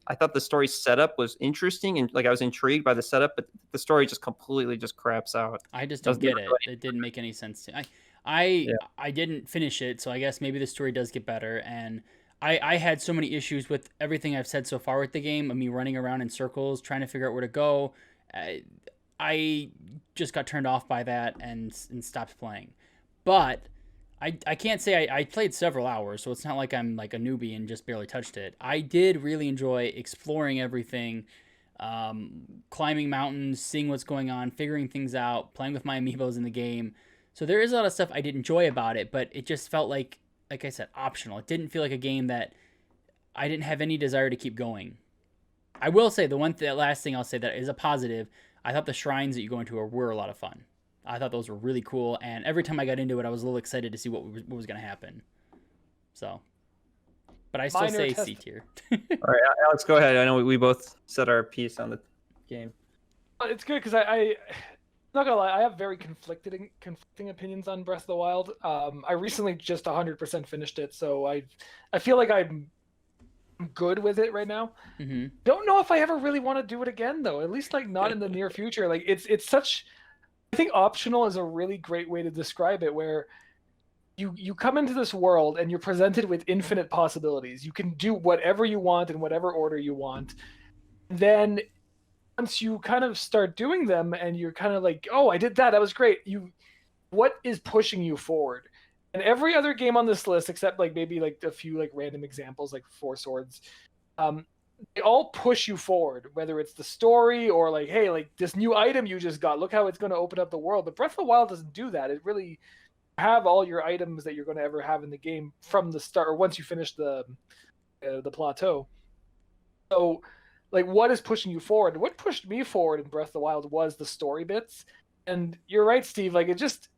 I thought the story setup was interesting and like I was intrigued by the setup, but the story just completely craps out. I just don't get it. It didn't make any sense to me. I didn't finish it, so I guess maybe the story does get better. And I had so many issues with everything I've said so far with the game, of me running around in circles, trying to figure out where to go. I just got turned off by that and stopped playing. But I can't say I played several hours, so it's not like I'm like a newbie and just barely touched it. I did really enjoy exploring everything, climbing mountains, seeing what's going on, figuring things out, playing with my amiibos in the game. So there is a lot of stuff I did enjoy about it, but it just felt like I said, optional. It didn't feel like a game that I didn't have any desire to keep going. I will say the last thing I'll say that is a positive, I thought the shrines that you go into were a lot of fun. I thought those were really cool, and every time I got into it, I was a little excited to see what was going to happen. So, but I still say C tier. All right, Alex, go ahead. I know we both said our piece on the game. It's good because I'm not gonna lie, I have very conflicting opinions on Breath of the Wild. I recently just 100% finished it, so I feel like I'm good with it right now. Mm-hmm. Don't know if I ever really want to do it again though. At least like not in the near future. Like it's such. I think optional is a really great way to describe it, where you come into this world and you're presented with infinite possibilities. You can do whatever you want in whatever order you want. Then once you kind of start doing them and you're kind of like, oh, I did that, that was great. What is pushing you forward? And every other game on this list, except like maybe like a few like random examples like Four Swords, they all push you forward, whether it's the story or like, hey, like this new item you just got, look how it's going to open up the world. But Breath of the Wild doesn't do that. It really have all your items that you're going to ever have in the game from the start, or once you finish the plateau. So, like, what is pushing you forward? What pushed me forward in Breath of the Wild was the story bits. And you're right, Steve. Like, it just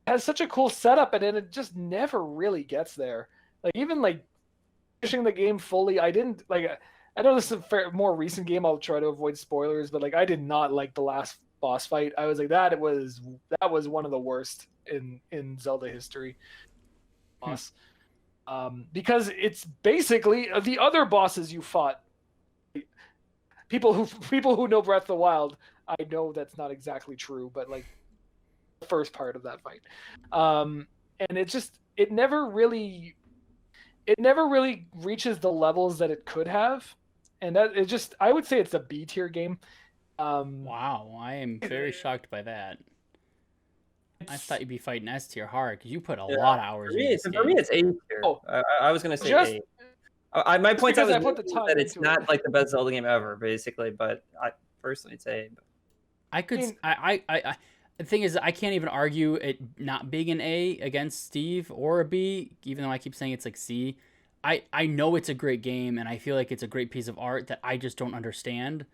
has such a cool setup, and then it just never really gets there. Like, even like finishing the game fully, I didn't like. I know this is a more recent game. I'll try to avoid spoilers, but like, I did not like the last boss fight. I was like, that was one of the worst in Zelda history. Boss, because it's basically the other bosses you fought. People who know Breath of the Wild, I know that's not exactly true, but like the first part of that fight, and it never really reaches the levels that it could have, and that it just, I would say it's a B tier game. Wow, I am very shocked by that. I thought you'd be fighting S tier hard because you put a lot of hours in this game. For me, it's A tier. Oh, I was gonna say A. My point because was I put the time that it's into not it. like the best Zelda game ever, basically. But I personally, it's A. The thing is, I can't even argue it not being an A against Steve or a B, even though I keep saying it's like C. I know it's a great game, and I feel like it's a great piece of art that I just don't understand.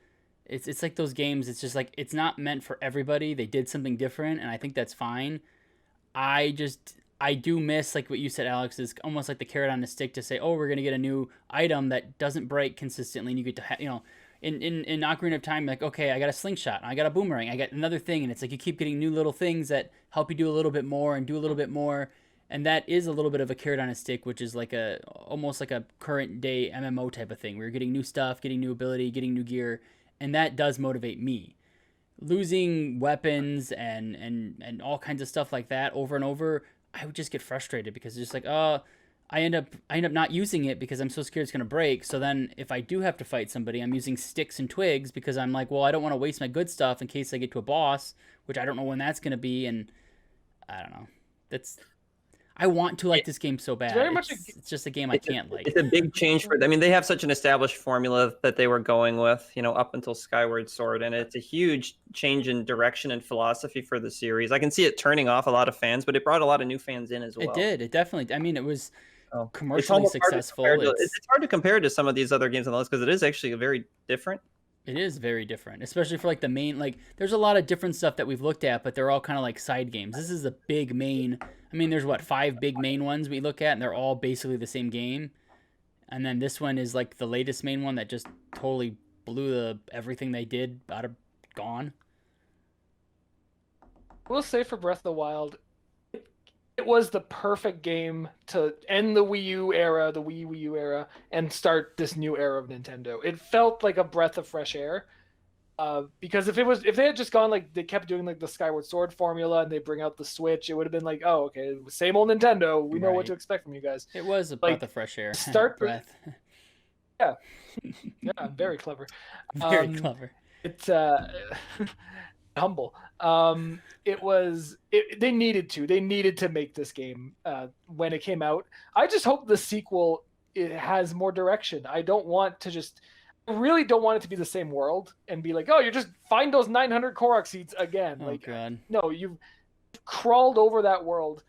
It's like those games, it's just like, it's not meant for everybody. They did something different, and I think that's fine. I do miss, like what you said, Alex, is almost like the carrot on the stick to say, oh, we're going to get a new item that doesn't break consistently, and you get to, in Ocarina of Time, like, okay, I got a slingshot, I got a boomerang, I got another thing, and it's like you keep getting new little things that help you do a little bit more and do a little bit more, and that is a little bit of a carrot on a stick, which is like almost like a current day MMO type of thing, where you're getting new stuff, getting new ability, getting new gear, and that does motivate me. Losing weapons and all kinds of stuff like that over and over, I would just get frustrated because it's just like, I end up not using it because I'm so scared it's gonna break. So then if I do have to fight somebody, I'm using sticks and twigs because I'm like, well, I don't want to waste my good stuff in case I get to a boss, which I don't know when that's gonna be, and I don't know. I want to like this game so bad. It's just a game I can't like. It's a big change for them. I mean, they have such an established formula that they were going with, up until Skyward Sword, and it's a huge change in direction and philosophy for the series. I can see it turning off a lot of fans, but it brought a lot of new fans in as well. It did. It definitely. I mean, it was commercially successful. It's hard to compare to some of these other games on the list because it is actually very different. It is very different, especially for like the main, like there's a lot of different stuff that we've looked at, but they're all kind of like side games. This is a big main. I mean, there's 5 big main ones we look at, and they're all basically the same game. And then this one is like the latest main one that just totally blew everything they did out of gone. We'll say for Breath of the Wild, it was the perfect game to end the Wii U era, the Wii U era, and start this new era of Nintendo. It felt like a breath of fresh air. Because if they had just gone like they kept doing like the Skyward Sword formula and they bring out the Switch, it would have been like, oh, okay, same old Nintendo. We know what to expect from you guys. It was a breath of fresh air. Breath. Yeah, yeah, very clever. Very clever. It's humble. They needed to make this game when it came out. I just hope the sequel it has more direction. I really don't want it to be the same world and be like, oh, you just find those 900 Korok seeds again. Oh, God. No, you've crawled over that world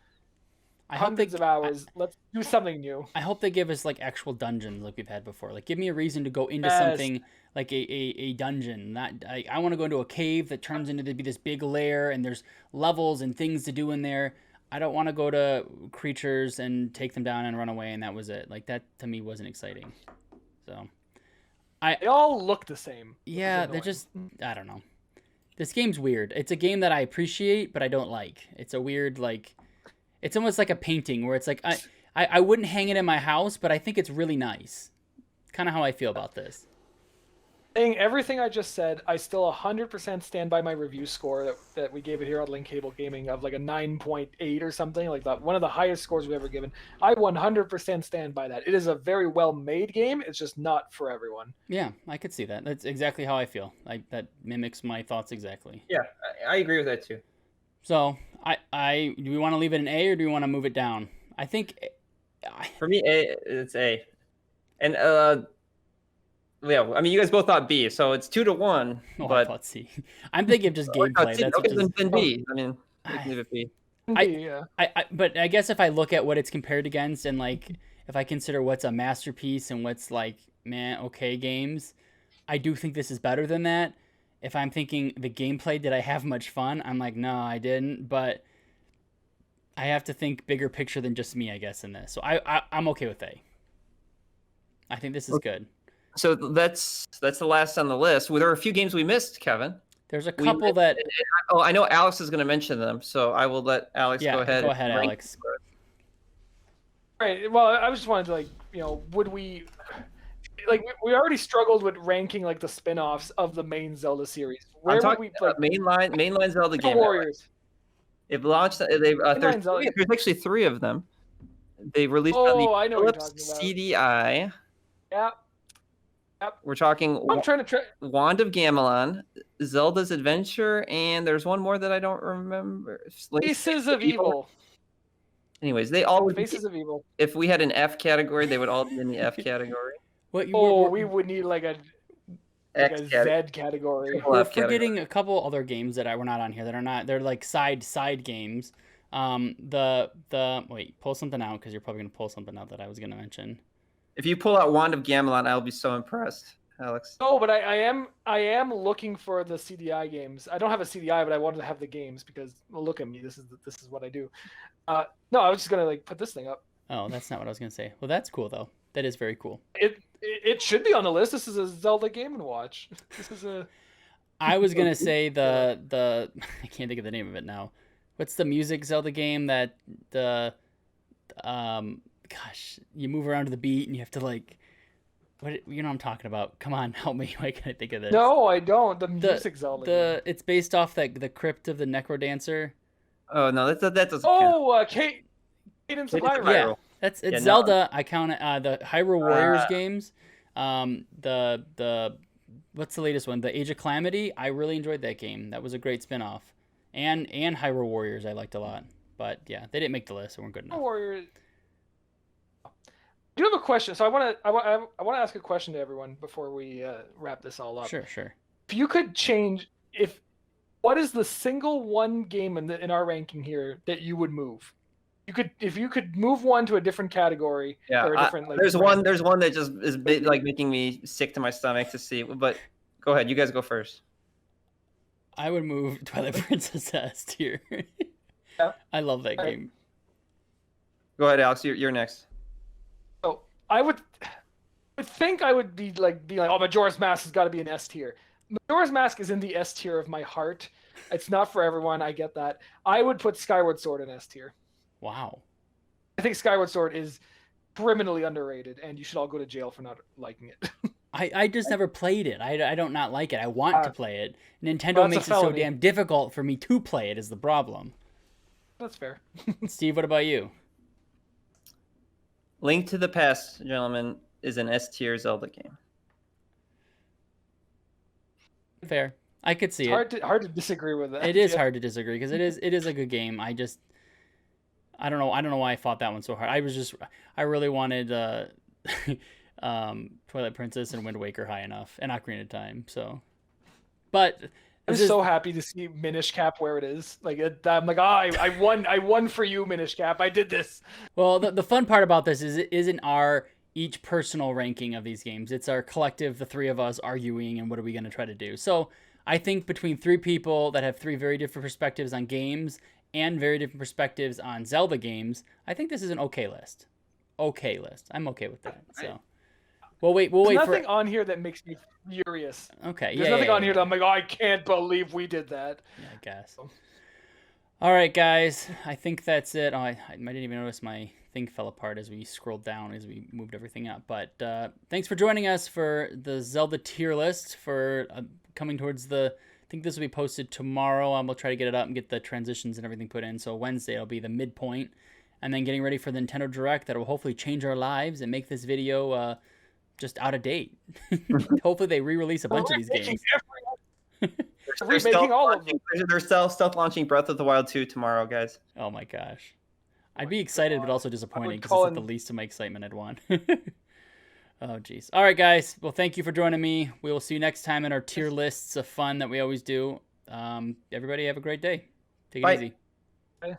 hundreds of hours. Let's do something new. I hope they give us like actual dungeons like we've had before. Like, give me a reason to go into something like a dungeon. I want to go into a cave that turns into be this big lair and there's levels and things to do in there. I don't want to go to creatures and take them down and run away and that was it. Like, that to me wasn't exciting. So they all look the same. Yeah, they're just, I don't know. This game's weird. It's a game that I appreciate, but I don't like. It's a weird, like, it's almost like a painting where it's like, I wouldn't hang it in my house, but I think it's really nice. kind of how I feel about this. Saying everything I just said, I still 100% stand by my review score that we gave it here on Link Cable Gaming of like a 9.8 or something like that. One of the highest scores we've ever given. I 100% stand by that. It is a very well-made game. It's just not for everyone. Yeah, I could see that. That's exactly how I feel. That mimics my thoughts exactly. Yeah, I agree with that too. So, do we want to leave it an A or do we want to move it down? I think For me, it's A. And yeah, I mean, you guys both thought B, so it's 2-1. I But thought C. I'm thinking of just gameplay. That's okay, just, then B. I mean, we can leave it B. Yeah. But I guess if I look at what it's compared against, and like if I consider what's a masterpiece and what's like okay games, I do think this is better than that. If I'm thinking the gameplay, did I have much fun? I'm like, no, I didn't. But I have to think bigger picture than just me, I guess, in this. So I'm okay with A. I think this is good. So that's the last on the list. Well, there are a few games we missed, Kevin. There's a couple that. Oh, I know Alex is going to mention them, so I will let Alex go ahead. Go ahead, Alex. Right. Well, I just wanted to would we we already struggled with ranking like the spin-offs of the main Zelda series. Where I'm talking would we mainline Zelda game. Warriors. They've launched. There's actually 3 of them. They released on the I know what you're Philips talking about. CDI. Yeah. We're talking I'm trying to Wand of Gamelon, Zelda's Adventure, and there's one more that I don't remember. Faces of Evil. Anyways, they all would Faces of Evil. If we had an F category, they would all be in the F category. We would need like a Z category. We're forgetting a couple other games that were not on here that are not. They're like side games. Wait, pull something out because you're probably gonna pull something out that I was gonna mention. If you pull out Wand of Gamelon, I'll be so impressed, Alex. Oh, but I am looking for the CDI games. I don't have a CDI, but I wanted to have the games because look at me. This is what I do. No, I was just gonna put this thing up. Oh, that's not what I was gonna say. Well, that's cool though. That is very cool. It should be on the list. This is a Zelda Game & Watch. This is a. I was gonna say the I can't think of the name of it now. What's the music Zelda game that gosh, you move around to the beat and you have to what what I'm talking about? Come on, help me. Why can't I think of this? No, I don't. The music Zelda game. It's based off the crypt of the Necrodancer. Oh no, that doesn't count. Oh, Cadence of Hyrule. Yeah, it's Zelda. No. I count it. The Hyrule Warriors games. The what's the latest one? The Age of Calamity. I really enjoyed that game. That was a great spinoff. And Hyrule Warriors I liked a lot. But yeah, they didn't make the list. They weren't good enough. Warriors. I do have a question. So I want to ask a question to everyone before we wrap this all up. Sure. If you could change, what is the single one game in our ranking here that you would move? If you could move one to a different category. Yeah, or a different, there's one that just is making me sick to my stomach to see. But go ahead, you guys go first. I would move Twilight Princess S tier. Yeah. I love that game. Go ahead, Alex. You're next. So I would think I would be like, oh, Majora's Mask has got to be an S tier. Majora's Mask is in the S tier of my heart. It's not for everyone. I get that. I would put Skyward Sword in S tier. Wow. I think Skyward Sword is criminally underrated, and you should all go to jail for not liking it. I just never played it. I don't not like it. I want to play it. Nintendo makes it so damn difficult for me to play it is the problem. That's fair. Steve, what about you? Link to the Past, gentlemen, is an S tier Zelda game. Fair. I could see it. Hard to disagree with that. It is hard to disagree because it is a good game. I don't know why I fought that one so hard. I really wanted Twilight Princess and Wind Waker high enough, and Ocarina of Time. So, but I'm so happy to see Minish Cap where it is. I'm like, I won for you, Minish Cap. I did this. Well, the fun part about this is it isn't our each personal ranking of these games. It's our collective, the three of us arguing and what are we going to try to do. So I think between 3 people that have 3 very different perspectives on games and very different perspectives on Zelda games, I think this is an okay list. Okay list. I'm okay with that. So we'll wait. There's nothing on here that makes me furious. Okay. There's nothing on here that I'm like, oh, I can't believe we did that. Yeah, I guess. All right, guys. I think that's it. Oh, I didn't even notice my thing fell apart as we scrolled down as we moved everything up. But thanks for joining us for the Zelda tier list for coming towards the. I think this will be posted tomorrow. We'll try to get it up and get the transitions and everything put in. So Wednesday will be the midpoint, and then getting ready for the Nintendo Direct that will hopefully change our lives and make this video just out of date. Hopefully they re-release a bunch of these games. They're Remaking all of them. They're stealth launching Breath of the Wild 2 tomorrow, guys. Oh my gosh. I'd be excited, but also disappointed because it's at the least of my excitement I'd want. Oh, geez. All right, guys. Well, thank you for joining me. We will see you next time in our tier lists of fun that we always do. Everybody have a great day. Take it Bye. easy. Bye.